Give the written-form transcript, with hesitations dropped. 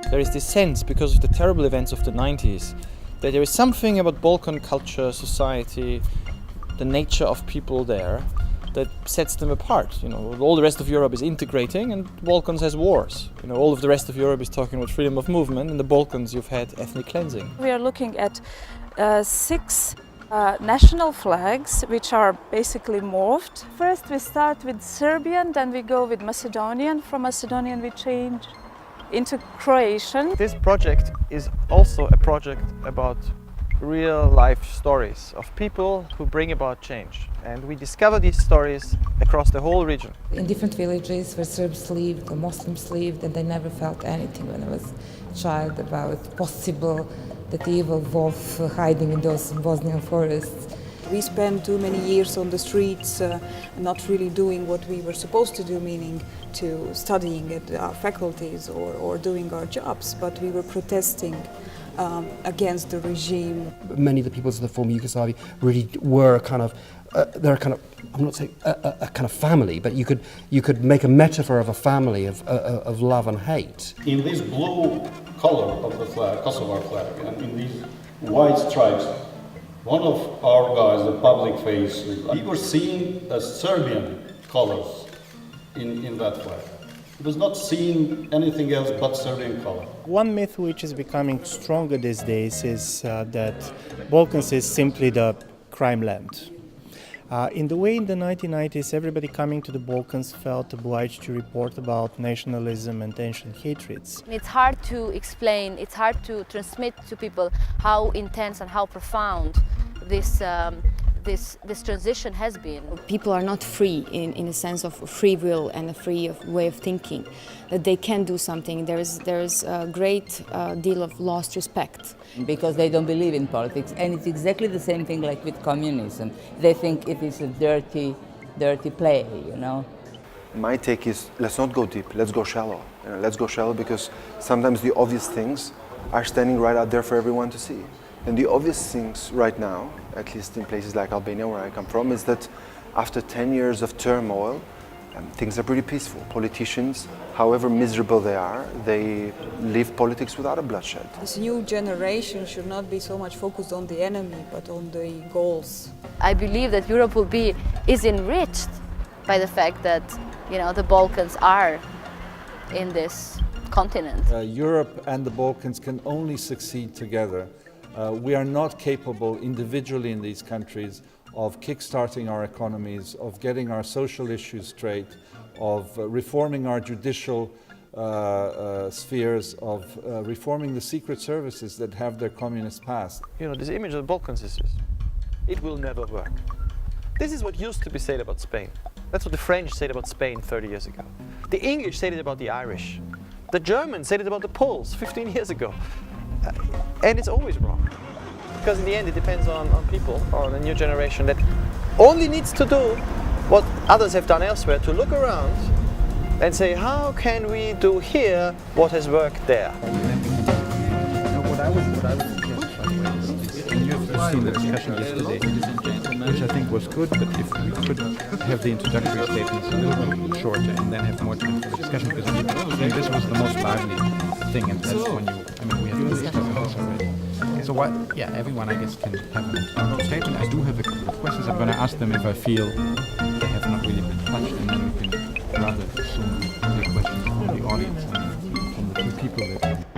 There is this sense, because of the terrible events of the 90s, that there is something about Balkan culture, society, the nature of people there, that sets them apart. You know, all the rest of Europe is integrating, and the Balkans has wars. You know, all of the rest of Europe is talking about freedom of movement, and the Balkans you've had ethnic cleansing. We are looking at 6 national flags, which are basically morphed. First we start with Serbian, then we go with Macedonian. From Macedonian we change into Croatian. This project is also a project about real life stories of people who bring about change. And we discover these stories across the whole region. In different villages where Serbs lived, or Muslims lived, and they never felt anything when I was a child about possible that evil wolf hiding in those Bosnian forests. We spent too many years on the streets, not really doing what we were supposed to do, meaning to studying at our faculties or doing our jobs, but we were protesting against the regime. Many of the peoples of the former Yugoslavia really were kind of, they're kind of, I'm not saying a kind of family, but you could make a metaphor of a family of love and hate. In this blue color of the flag, Kosovo flag, and in these white stripes, one of our guys, the public face, we were seeing Serbian colors in that flag. He was not seeing anything else but Serbian color. One myth which is becoming stronger these days is that Balkans is simply the crime land. In the way in the 1990s, everybody coming to the Balkans felt obliged to report about nationalism and ancient hatreds. It's hard to explain, it's hard to transmit to people how intense and how profound this transition has been. People are not free in a sense of free will and a free way of thinking, that they can do something. There is a great deal of lost respect. Because they don't believe in politics, and it's exactly the same thing like with communism. They think it is a dirty play, you know. My take is, let's not go deep, let's go shallow. You know, let's go shallow because sometimes the obvious things are standing right out there for everyone to see. And the obvious things right now, at least in places like Albania, where I come from, is that after 10 years of turmoil, things are pretty peaceful. Politicians, however miserable they are, they live politics without a bloodshed. This new generation should not be so much focused on the enemy, but on the goals. I believe that Europe is enriched by the fact that, you know, the Balkans are in this continent. Europe and the Balkans can only succeed together. We are not capable individually in these countries of kickstarting our economies, of getting our social issues straight, of reforming our judicial spheres, of reforming the secret services that have their communist past. You know, this image of the Balkan sisters, it will never work. This is what used to be said about Spain. That's what the French said about Spain 30 years ago. The English said it about the Irish. The Germans said it about the Poles 15 years ago. And it's always wrong. Because in the end it depends on people, on a new generation that only needs to do what others have done elsewhere, to look around and say, how can we do here what has worked there? What I would suggest, by the way, is you've seen the discussion yesterday, which I think was good, but if we could have the introductory statements a little bit shorter and then have more time for the discussion, because I think this was the most lively thing, and that's when you, I mean, we have discussed this already. So everyone, I guess, can have an introductory statement. I do have a couple of questions. I'm going to ask them if I feel they have not really been touched, and then we can rather soon take questions from the audience and from the two people that